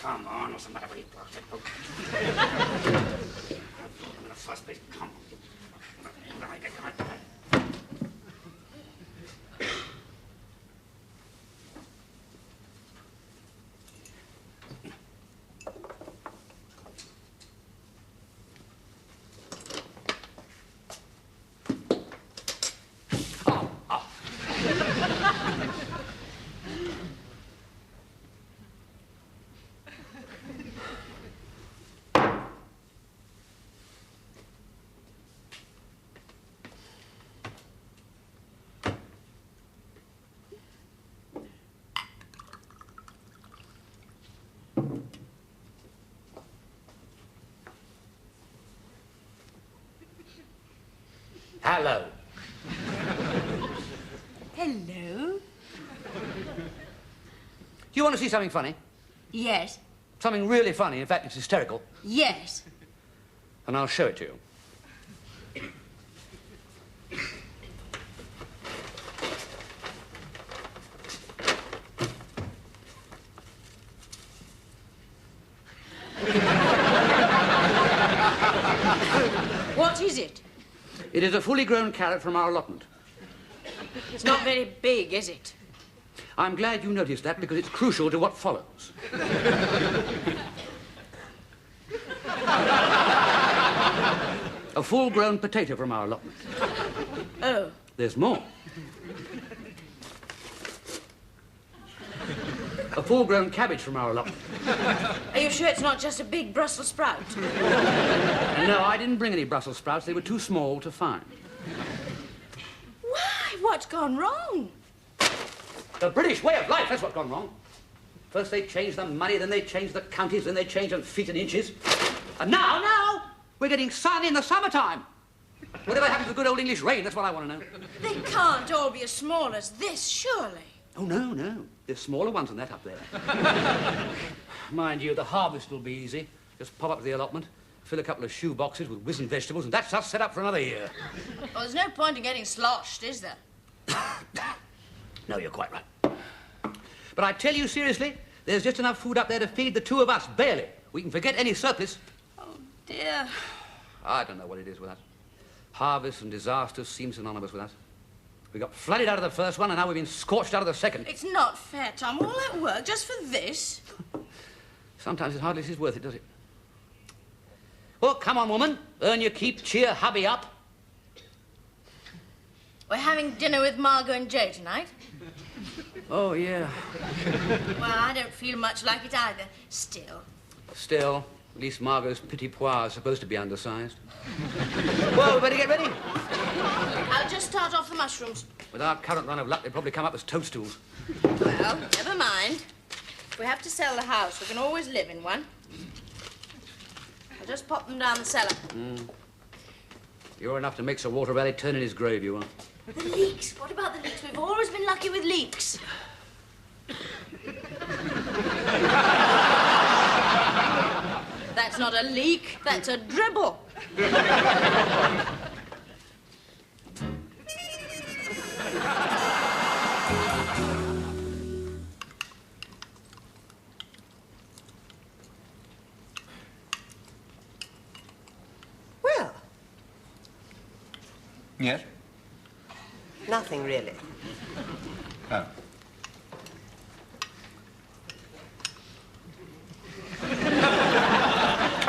Come on, what's the matter with you, bastard? I'm in the first place. Come on. Hello. Hello. Do you want to see something funny? Yes. Something really funny. In fact, it's hysterical. Yes. And I'll show it to you. What is it? It is a fully grown carrot from our allotment. It's not very big, is it? I'm glad you noticed that because it's crucial to what follows. A full-grown potato from our allotment. Oh. There's more. A full-grown cabbage from our allotment. Are you sure it's not just a big Brussels sprout? No, I didn't bring any Brussels sprouts. They were too small to find. Why? What's gone wrong? The British way of life, that's what's gone wrong. First they changed the money, then they changed the counties, then they changed them feet and inches. And now, we're getting sun in the summertime. Whatever happened to the good old English rain, that's what I want to know. They can't all be as small as this, surely. Oh, no. There's smaller ones than that up there. Mind you, the harvest will be easy. Just pop up to the allotment, fill a couple of shoe boxes with wizened vegetables, and that's us set up for another year. Well, there's no point in getting sloshed, is there? No, you're quite right. But I tell you seriously, there's just enough food up there to feed the two of us, barely. We can forget any surplus. Oh, dear. I don't know what it is with us. Harvests and disasters seem synonymous with us. We got flooded out of the first one, and now we've been scorched out of the second. It's not fair, Tom. All that work just for this? Sometimes it hardly seems worth it, does it? Well, come on, woman. Earn your keep. Cheer hubby up. We're having dinner with Margot and Joe tonight. Oh, yeah. Well, I don't feel much like it either. Still, at least Margot's petit pois is supposed to be undersized. Well, we better get ready. I'll just start off the mushrooms. With our current run of luck, they'll probably come up as toadstools. Well, never mind. If we have to sell the house, we can always live in one. I'll just pop them down the cellar. You're enough to make Sir Walter Raleigh turn in his grave, you are. The leaks. What about the leaks? We've always been lucky with leaks. That's not a leak. That's a dribble. Well, Yes? nothing really. Oh.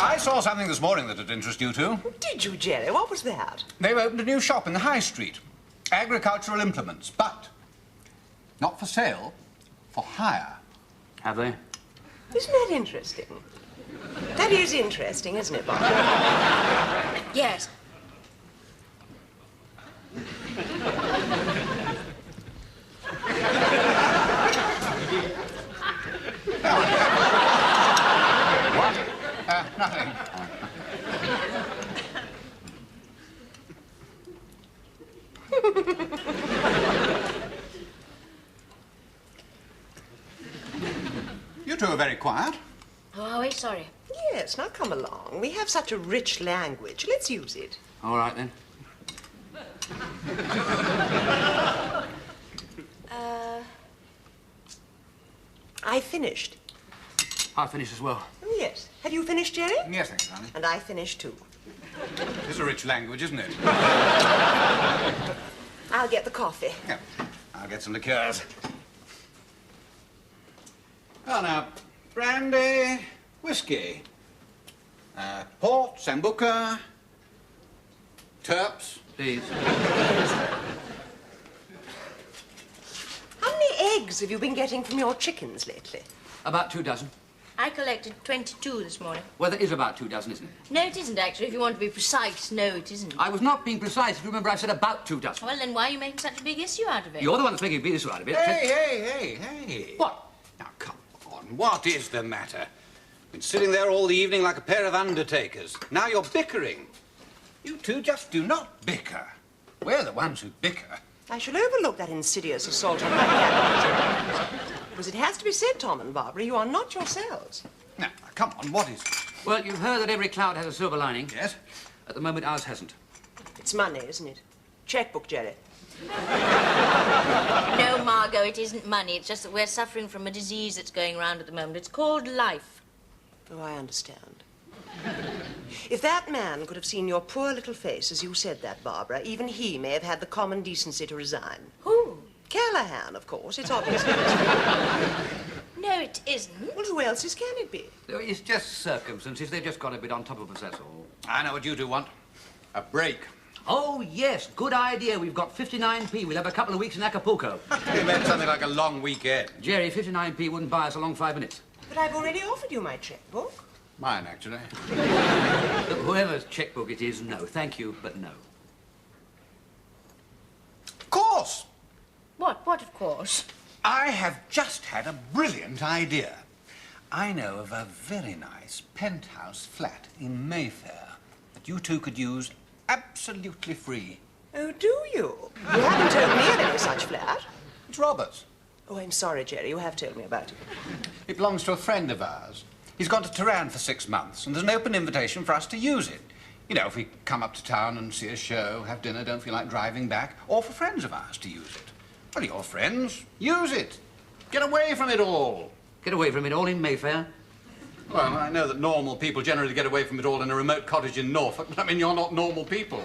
I saw something this morning that would interest you two. Did you, Jerry? What was that? They've opened a new shop in the High Street. Agricultural implements, but Not for sale, for hire. Have they? Isn't that interesting? That is interesting, isn't it, Barbara? Yes. What? Nothing. You two are very quiet. Oh, are we? Sorry. Yes, now come along. We have such a rich language. Let's use it. All right, then. I finished. I finished as well. Oh, yes. Have you finished, Jerry? Yes, thanks, darling. And I finished too. It's a rich language, isn't it? I'll get the coffee. Yeah. I'll get some liqueurs. Oh, now, brandy, whiskey, port, sambuca, terps. Please. How many eggs have you been getting from your chickens lately? About 2 dozen. I collected 22 this morning. Well, there is about 2 dozen, isn't it? No, it isn't, actually. If you want to be precise, no, it isn't. I was not being precise. If you remember, I said about 2 dozen. Well, then why are you making such a big issue out of it? You're the one that's making a big issue out of it. Hey. What? Now, come on. What is the matter? Been sitting there all the evening like a pair of undertakers. Now you're bickering. You two just do not bicker. We're the ones who bicker. I shall overlook that insidious assault on my character. Because it has to be said, Tom and Barbara, you are not yourselves. Now, come on, what is it? Well, you've heard that every cloud has a silver lining. Yes? At the moment, ours hasn't. It's money, isn't it? Checkbook, Jerry. No, Margot, it isn't money. It's just that we're suffering from a disease that's going around at the moment. It's called life. Oh, I understand. If that man could have seen your poor little face as you said that, Barbara, even he may have had the common decency to resign. Who? Callahan, of course. It's obvious. No, it isn't. Well, who else's can it be? It's just circumstances. They've just got a bit on top of us, that's all. I know what you two want. A break. Oh, yes. Good idea. We've got 59p. We'll have a couple of weeks in Acapulco. You meant something like a long weekend. Jerry, 59p wouldn't buy us a long 5 minutes. But I've already offered you my checkbook. Mine, actually. Look, whoever's checkbook it is, no. Thank you, but no. Of course. What, of course? I have just had a brilliant idea. I know of a very nice penthouse flat in Mayfair that you two could use absolutely free. Oh, do you? You haven't told me of any such flat. It's Robert's. Oh, I'm sorry, Jerry. You have told me about it. It belongs to a friend of ours. He's gone to Tehran for 6 months, and there's an open invitation for us to use it. You know, if we come up to town and see a show, have dinner, don't feel like driving back, or for friends of ours to use it. Well, your friends, use it. Get away from it all. Get away from it all in Mayfair. Well, I know that normal people generally get away from it all in a remote cottage in Norfolk, but I mean, you're not normal people.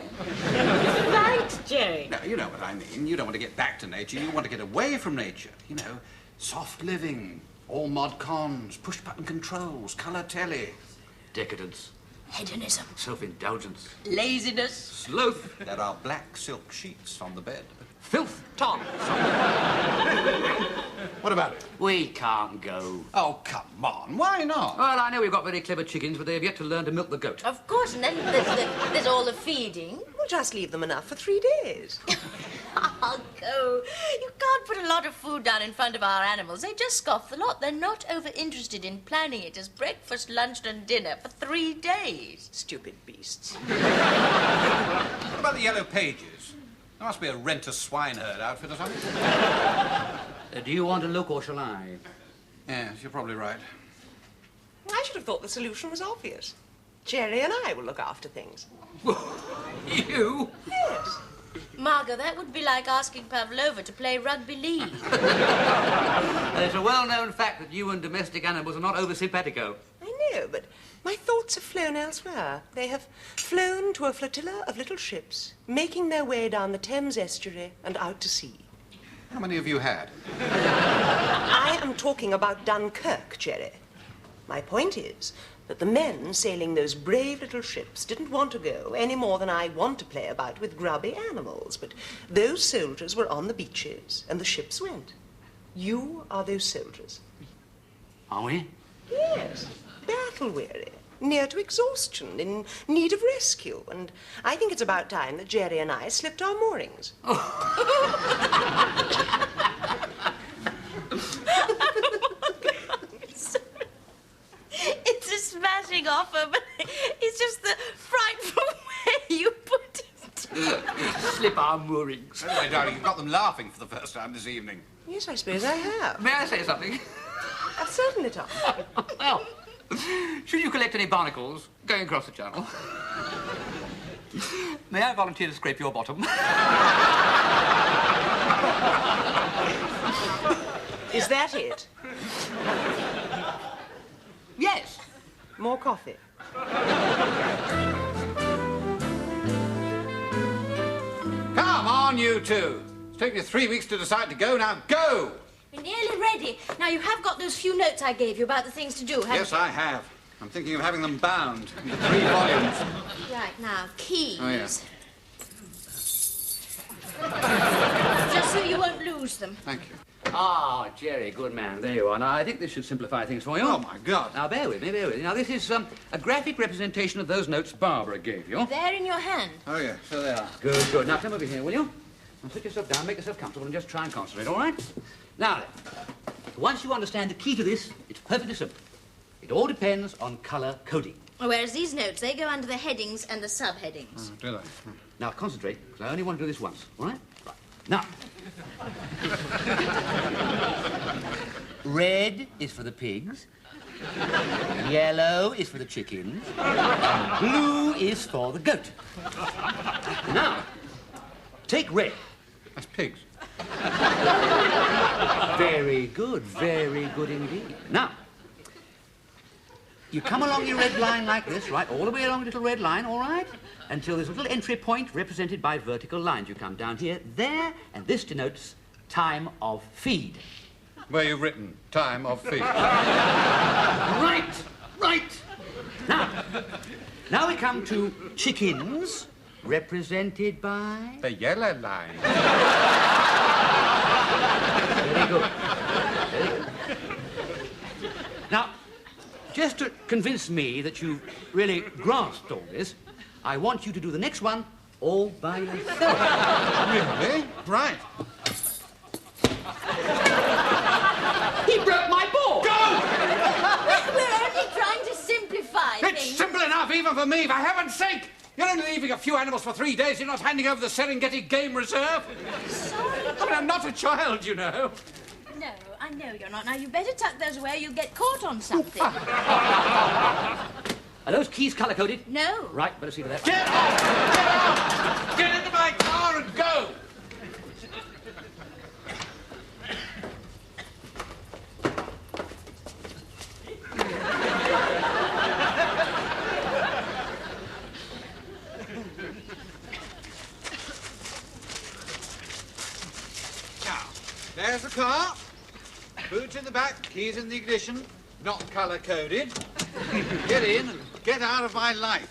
Right, Jerry. No, you know what I mean. You don't want to get back to nature. You want to get away from nature. You know, soft living, all mod cons, push-button controls, colour telly. Decadence. Hedonism. Self-indulgence. Laziness. Sloth. There are black silk sheets on the bed. Filth. Tom. What about it? We can't go. Oh, come on. Why not? Well, I know we've got very clever chickens, but they have yet to learn to milk the goat. Of course, and then there's all the feeding. We'll just leave them enough for 3 days. I'll go. You can't put a lot of food down in front of our animals. They just scoff the lot. They're not over-interested in planning it as breakfast, lunch, and dinner for 3 days. Stupid beasts. What about the Yellow Pages? There must be a rent-a-swineherd outfit or something. Do you want to look, or shall I? Yes, you're probably right. I should have thought the solution was obvious. Jerry and I will look after things. You? Yes. Margot, that would be like asking Pavlova to play rugby league. It's a well-known fact that you and domestic animals are not over simpatico. I know, but my thoughts have flown elsewhere. They have flown to a flotilla of little ships, making their way down the Thames estuary and out to sea. How many have you had? I am talking about Dunkirk, Jerry. My point is that the men sailing those brave little ships didn't want to go any more than I want to play about with grubby animals. But those soldiers were on the beaches, and the ships went. You are those soldiers. Are we? Yes, battle-weary, near to exhaustion, in need of rescue. And I think it's about time that Jerry and I slipped our moorings. It's a smashing offer, but it's just the frightful way you put it. Slip our moorings. Anyway, darling, you've got them laughing for the first time this evening. Yes, I suppose I have. May I say something? Certainly, Tom. Well, should you collect any barnacles going across the channel, may I volunteer to scrape your bottom? Is that it? Yes. More coffee? Come on, you two. It's taken you 3 weeks to decide to go. Now go! We're nearly ready. Now, you have got those few notes I gave you about the things to do, haven't Yes, I have. I'm thinking of having them bound into 3 volumes. you? Right, now, keys. Oh, yeah. Just so you won't lose them. Thank you. Ah, Jerry, good man. There you are. Now, I think this should simplify things for you. Oh, my God. Now, bear with me, bear with me. Now, this is a graphic representation of those notes Barbara gave you. They're in your hand. Oh, yeah, so they are. Good, good. Now, come over here, will you? Now, sit yourself down, make yourself comfortable, and just try and concentrate, all right? Now, then, once you understand the key to this, it's perfectly simple. It all depends on colour coding. Whereas these notes, they go under the headings and the subheadings. Oh, do they? Now, concentrate, because I only want to do this once, all right? Right. Now. Red is for the pigs. Yellow is for the chickens. And blue is for the goat. Now, take red. That's pigs. Very good indeed. Now, you come along your red line like this, right, all the way along a little red line, all right, until there's a little entry point represented by vertical lines. You come down here, there, and this denotes time of feed. Where you've written time of feed. Right. Now we come to chickens, represented by... The yellow line. Very good. Very good. Now, just to convince me that you've really grasped all this, I want you to do the next one all by yourself. Really? Right. He broke my board! Go! We're only trying to simplify It's things. simple enough even for me, for heaven's sake! You're only leaving a few animals for 3 days. You're not handing over the Serengeti Game Reserve. Sorry. I mean, I'm not a child, you know. No, I know you're not. Now, you better tuck those away or you'll get caught on something. Are those keys colour-coded? No. Right, better see to that. Get out! Get out! Get into my car and go! Now, there's the car. Boots in the back, keys in the ignition. Not colour-coded. Get in and get out of my life.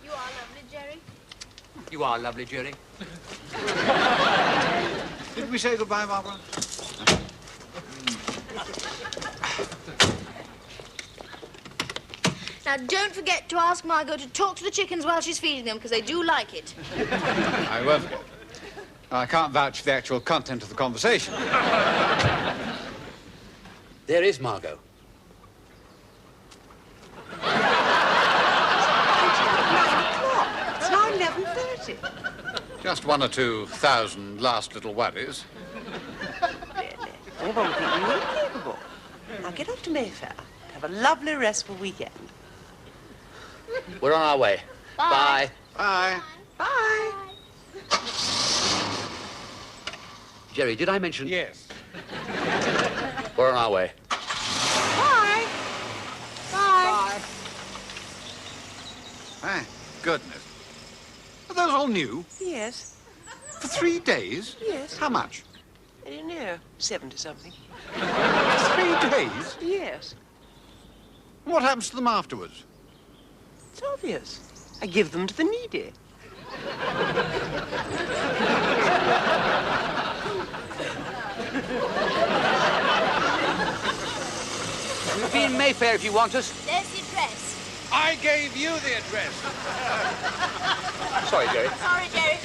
You are lovely, Jerry. You are lovely, Jerry. Did we say goodbye, Barbara? Now, don't forget to ask Margot to talk to the chickens while she's feeding them, because they do like it. I won't forget. I can't vouch for the actual content of the conversation. There is Margot. It's now 11:30. Just 1 or 2 thousand last little worries. Really? They won't think you incapable. Now get off to Mayfair. Have a lovely, restful weekend. We're on our way. Bye. Bye. Bye. Jerry, did I mention... Yes. We're on our way. Bye. Bye. Thank goodness. Are those all new? Yes. For 3 days? Yes. How much? I don't know. 70-something. 3 days? Yes. What happens to them afterwards? It's obvious. I give them to the needy. in Mayfair if you want us. There's the address. I gave you the address. Sorry, Jerry. Sorry, Jerry.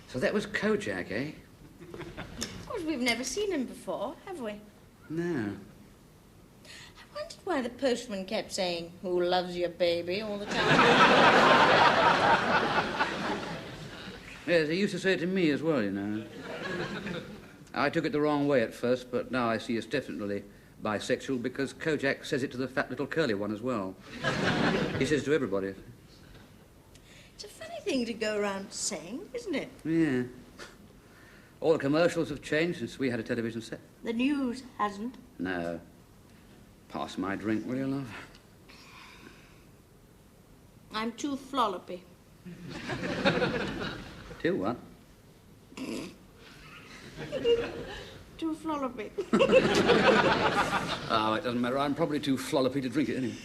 So that was Kojak, eh? Of course, we've never seen him before, have we? No. I wondered why the postman kept saying, "Who loves your baby?" all the time. Yes, he used to say it to me as well, you know. I took it the wrong way at first, but now I see it's definitely bisexual because Kojak says it to the fat little curly one as well. He says it to everybody. It's a funny thing to go around saying, isn't it? Yeah. All the commercials have changed since we had a television set. The news hasn't. No. Pass my drink, will you, love? I'm too floppy. Too what? Too floppy. Oh, it doesn't matter. I'm probably too floppy to drink it, anyway.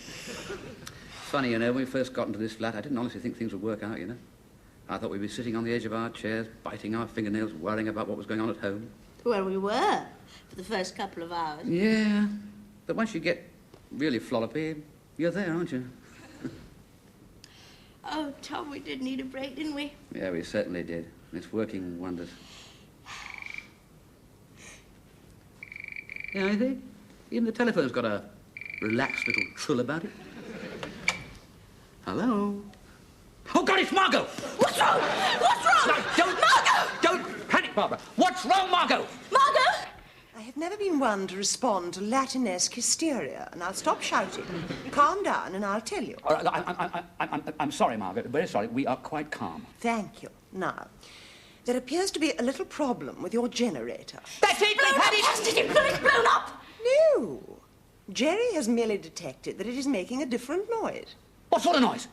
Funny, you know, when we first got into this flat, I didn't honestly think things would work out, you know. I thought we'd be sitting on the edge of our chairs, biting our fingernails, worrying about what was going on at home. Well, we were, for the first couple of hours. Yeah. But once you get really floppy, you're there, aren't you? Oh, Tom, we did need a break, didn't we? Yeah, we certainly did. It's working wonders. Yeah, I think even the telephone's got a relaxed little trill about it. Hello? Oh, God, it's Margot! What's wrong? What's wrong? No, don't... Margot! Don't panic, Barbara. What's wrong, Margot? Margot! I have never been one to respond to Latinesque hysteria, and I'll stop shouting. Calm down, and I'll tell you. All right, I'm sorry, Margot. Very sorry. We are quite calm. Thank you. Now, there appears to be a little problem with your generator. That's it! We've had it! Hasn't it blown up? No. Jerry has merely detected that it is making a different noise. What sort of noise?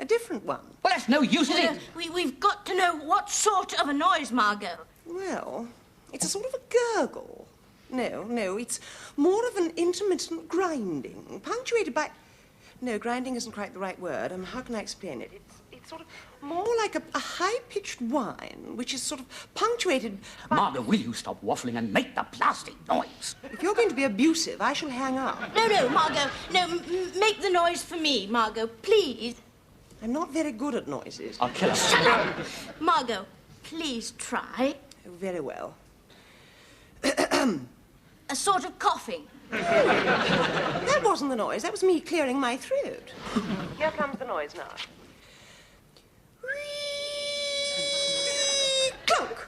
A different one. Well, that's no use, is it? We've got to know what sort of a noise, Margot. Well, it's a sort of a gurgle. No, it's more of an intermittent grinding, punctuated by... No, grinding isn't quite the right word. How can I explain it? It's sort of more like a high-pitched whine, which is sort of punctuated by... Margot, will you stop waffling and make the blasting noise? If you're going to be abusive, I shall hang up. No, Margot. No, make the noise for me, Margot, please. I'm not very good at noises. I'll kill her. Shut up! Margot, please try. Oh, very well. A sort of coughing. That wasn't the noise. That was me clearing my throat. Here comes the noise now. Clunk!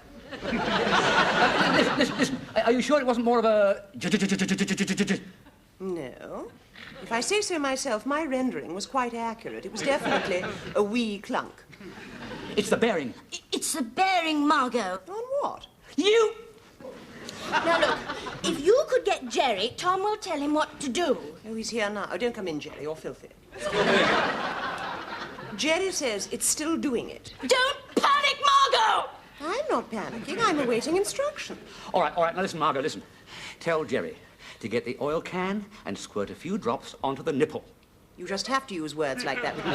Listen. Are you sure it wasn't more of a... No. If I say so myself, my rendering was quite accurate. It was definitely a wee clunk. It's the bearing. It's the bearing, Margot. On what? You... Now, look, if you could get Jerry, Tom will tell him what to do. Oh, he's here now. Oh, don't come in, Jerry. You're filthy. Jerry says it's still doing it. Don't panic, Margot! I'm not panicking. I'm awaiting instruction. All right. Now, listen, Margot, listen. Tell Jerry to get the oil can and squirt a few drops onto the nipple. You just have to use words like that with me.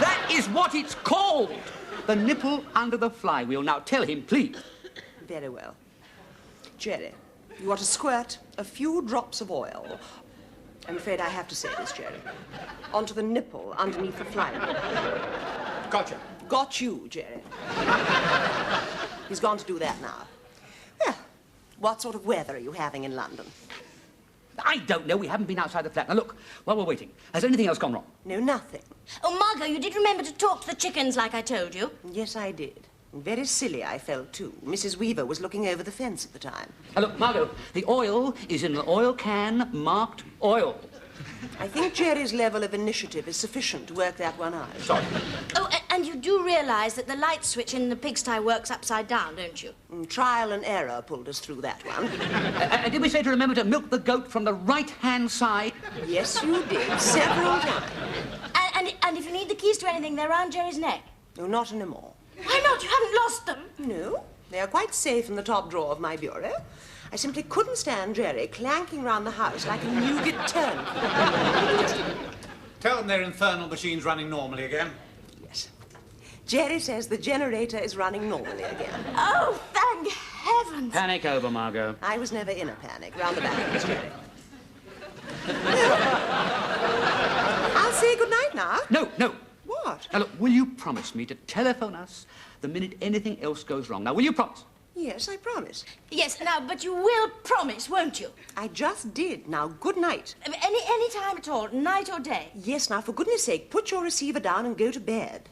That is what it's called. The nipple under the flywheel. Now, tell him, please. Very well. Jerry, you are to squirt a few drops of oil. I'm afraid I have to say this, Jerry. Onto the nipple underneath the flywheel. Gotcha. Got you, Jerry. He's gone to do that now. Well, what sort of weather are you having in London? I don't know. We haven't been outside the flat. Now, look, while we're waiting, has anything else gone wrong? No, nothing. Oh, Margot, you did remember to talk to the chickens like I told you. Yes, I did. Very silly I felt, too. Mrs. Weaver was looking over the fence at the time. Now, look, Margot, the oil is in the oil can marked oil. I think Jerry's level of initiative is sufficient to work that one out. Sorry. Oh, and And you do realise that the light switch in the pigsty works upside down, don't you? Trial and error pulled us through that one. Did we say to remember to milk the goat from the right-hand side? Yes, you did. Several times. And if you need the keys to anything, they're around Jerry's neck. No, not anymore. Why not? You haven't lost them. No, they are quite safe in the top drawer of my bureau. I simply couldn't stand Jerry clanking round the house like a nougat turnip. Tell them their infernal machine's running normally again. Yes. Jerry says the generator is running normally again. Oh, thank heavens. Panic over, Margot. I was never in a panic. Round the back, Miss Jerry. I'll say good night now. No. What? Now, look, will you promise me to telephone us the minute anything else goes wrong? Now, will you promise? Yes, I promise. Yes, now, but you will promise, won't you? I just did. Now, good night. Any time at all, night or day. Yes, now, for goodness sake, put your receiver down and go to bed.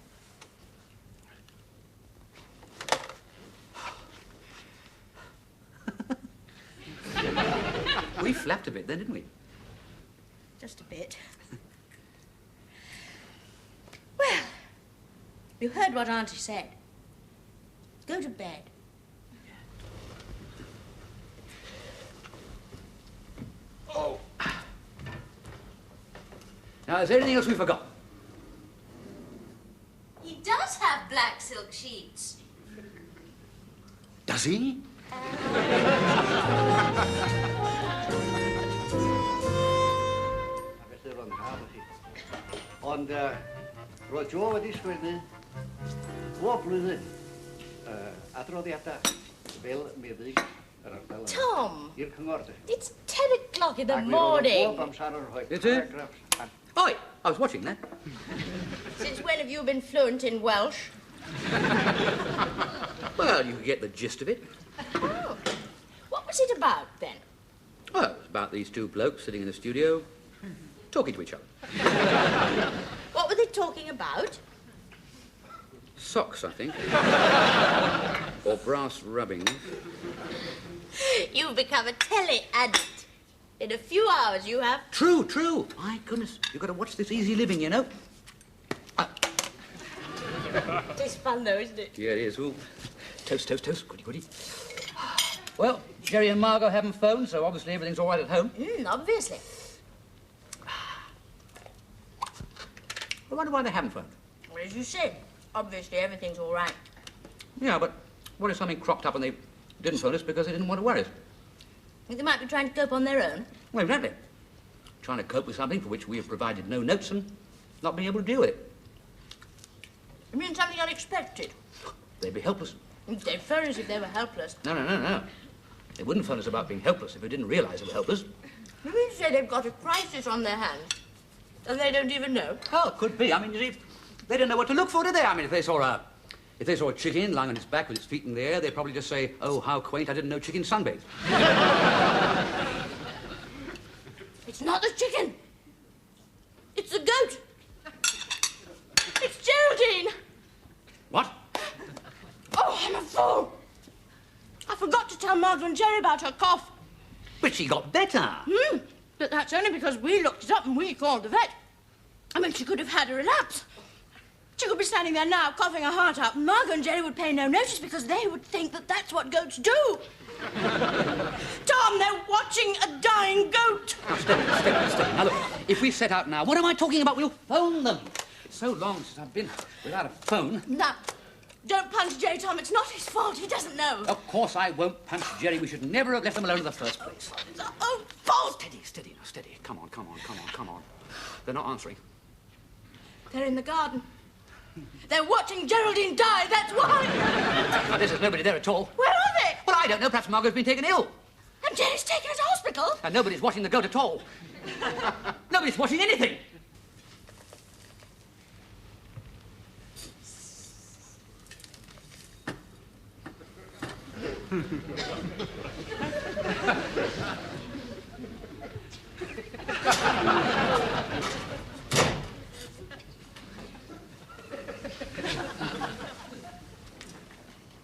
We flapped a bit then, didn't we? Just a bit. Well, you heard what Auntie said. Go to bed. Oh. Now, is there anything else we forgot? He does have black silk sheets. Does he? Und roedd wedi sgwennu bob blwyddyn adroddiadau fel meddyg yr ardal yma Tom, i'r cyngor de. it's 10 o'clock in the Ac mi roedd morning. bob amser yn rhoi Is it? paragraphs a Oi, I was watching that. Since when have you been fluent in Welsh? Well, you get the gist of it. Oh. What was it about, then? Well, it was about these two blokes sitting in the studio, talking to each other. What were they talking about? Socks, I think. Or brass rubbings. You've become a telly addict. In a few hours, you have... True. My goodness, you've got to watch this easy living, you know. It is fun, though, isn't it? Yeah, it is. Ooh. Toast. Goody. Well, Jerry and Margot haven't phoned, so obviously everything's all right at home. Obviously. I wonder why they haven't phoned. Well, as you said, obviously everything's all right. Yeah, but what if something cropped up and they didn't phone us because they didn't want to worry us? Think they might be trying to cope on their own? Well, exactly. Trying to cope with something for which we have provided no notes and not being able to deal with it. You mean something unexpected? They'd be helpless. They'd phone us if they were helpless. No. They wouldn't phone us about being helpless if they didn't realise they were helpless. You mean to say they've got a crisis on their hands and they don't even know? Oh, it could be. I mean, you see, they don't know what to look for, do they? I mean, if they saw a chicken lying on its back with its feet in the air, they'd probably just say, "Oh, how quaint, I didn't know chickens sunbathe." It's not the chicken. It's the goat. It's Geraldine. What? Oh, I'm a fool. I forgot to tell Margaret and Jerry about her cough. But she got better. But that's only because we looked it up and we called the vet. I mean, she could have had a relapse. She could be standing there now, coughing her heart out, and Margot and Jerry would pay no notice because they would think that that's what goats do. Tom, they're watching a dying goat. Now, steady. Now, look, if we set out now, what am I talking about? We'll phone them. It's so long since I've been without a phone. Now, don't punch Jerry, Tom. It's not his fault. He doesn't know. Of course I won't punch Jerry. We should never have left them alone in the first place. Oh, fault! Steady. Come on. They're not answering. They're in the garden. They're watching Geraldine die, that's why. Now, there's nobody there at all. Where are they? Well, I don't know. Perhaps Margot's been taken ill. And Jerry's taken her to hospital. And nobody's watching the goat at all. Nobody's watching anything.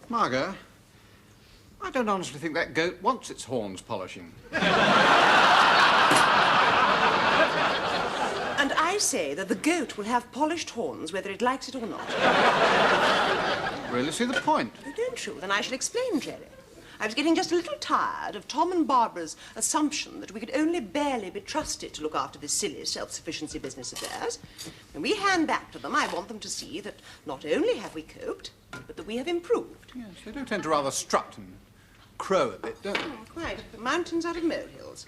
Margot, I don't honestly think that goat wants its horns polishing. And I I say that the goat will have polished horns whether it likes it or not. Really see the point? Oh, don't you? Then I shall explain, Jerry. I was getting just a little tired of Tom and Barbara's assumption that we could only barely be trusted to look after this silly self-sufficiency business of theirs. When we hand back to them, I want them to see that not only have we coped, but that we have improved. Yes, they do tend to rather strut and crow a bit, don't they? Oh, quite. Mountains out of molehills.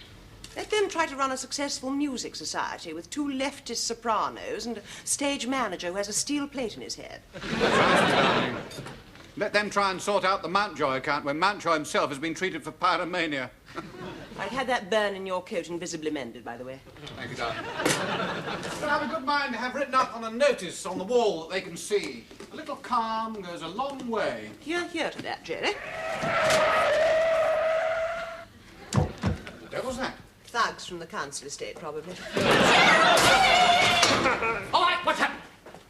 Let them try to run a successful music society with 2 leftist sopranos and a stage manager who has a steel plate in his head. Let them try and sort out the Mountjoy account when Mountjoy himself has been treated for pyromania. I'd had that burn in your coat invisibly mended, by the way. Thank you, darling. But I have a good mind to have written up on a notice on the wall that they can see. A little calm goes a long way. Hear to that, Jerry. The devil's that? Thugs from the council estate, probably. All right, what's happened?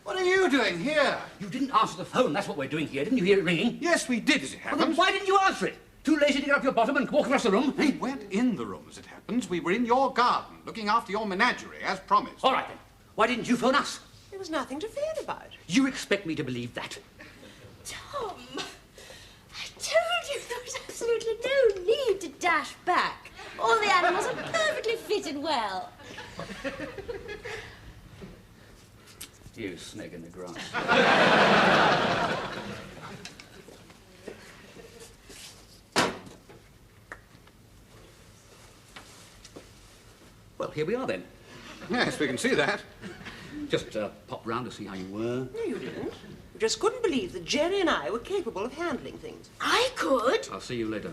What are you doing here? You didn't answer the phone. That's what we're doing here. Didn't you hear it ringing? Yes, we did, as it Well, then happens. why didn't you answer it? Too lazy to get up your bottom and walk across the room? We weren't in the room, as it happens. We were in your garden, looking after your menagerie, as promised. All right, then. Why didn't you phone us? There was nothing to fear about. You expect me to believe that? Tom, I told you there was absolutely no need to dash back. All the animals are perfectly fit and well. You snake in the grass. Well, here we are then. Yes, we can see that. Just popped round to see how you were. No, you didn't. You just couldn't believe that Jerry and I were capable of handling things. I could. I'll see you later.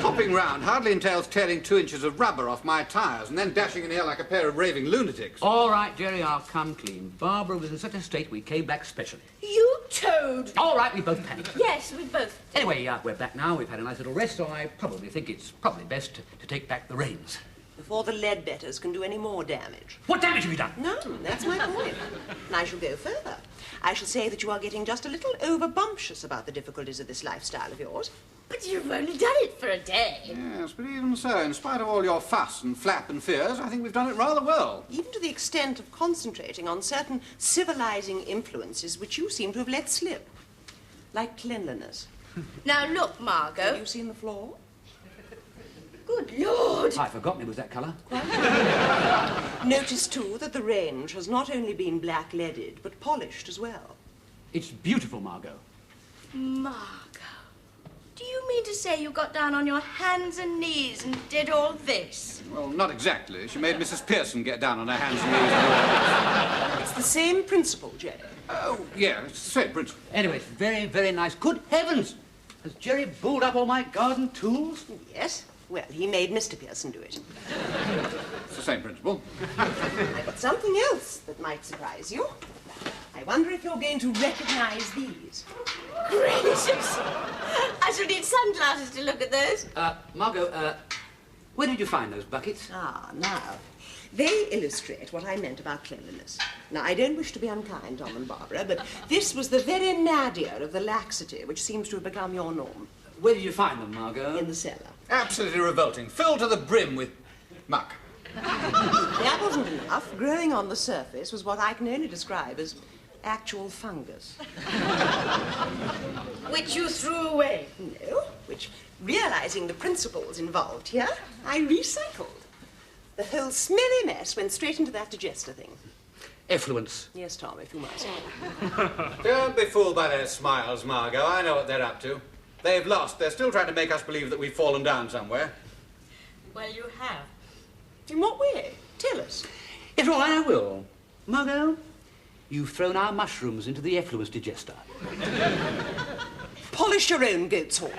Hopping round hardly entails tearing 2 inches of rubber off my tyres and then dashing in here like a pair of raving lunatics. All right, Jerry, I'll come clean. Barbara was in such a state we came back specially. You toad. All right, we both panicked. Yes, we both. Anyway, we're back now. We've had a nice little rest, so I probably think it's probably best to take back the reins. Before the Leadbetters can do any more damage. What damage have you done? None, that's my point. And I shall go further. I shall say that you are getting just a little over-bumptious about the difficulties of this lifestyle of yours. But you've only done it for a day. Yes, but even so, in spite of all your fuss and flap and fears, I think we've done it rather well. Even to the extent of concentrating on certain civilizing influences which you seem to have let slip. Like cleanliness. Now look, Have Margot. you seen the floor? Good Lord. I'd forgotten it was that colour. Notice, too, that the range has not only been black-leaded, but polished as well. It's beautiful, Margot. Margot, do you mean to say you got down on your hands and knees and did all this? Well, not exactly. She made Mrs. Pearson get down on her hands and knees. It's the same principle, Jerry. Oh, yeah, it's the same principle. Anyway, it's very, very nice. Good heavens! Has Jerry bulled up all my garden tools? Yes. Well, he made Mr. Pearson do it. It's the same principle. I've got something else that might surprise you. I wonder if you're going to recognize these. Gracious! I shall need sunglasses to look at those. Margot, where did you find those buckets? Ah, now, they illustrate what I meant about cleanliness. Now, I don't wish to be unkind, Tom and Barbara, but this was the very nadir of the laxity which seems to have become your norm. Where did you find them, Margot? In the cellar. Absolutely revolting. Filled to the brim with muck. That wasn't enough. Growing on the surface was what I can only describe as actual fungus. Which you threw away. No, which, realizing the principles involved here, I recycled. The whole smelly mess went straight into that digester thing. Effluence. Yes, Tom, if you must. Don't be fooled by their smiles, Margot. I know what they're up to. They've lost. They're still trying to make us believe that we've fallen down somewhere. Well, you have. In what way? Tell us. Yes, all right, I will. Margot, you've thrown our mushrooms into the effluence digester. Polish your own goat's horns.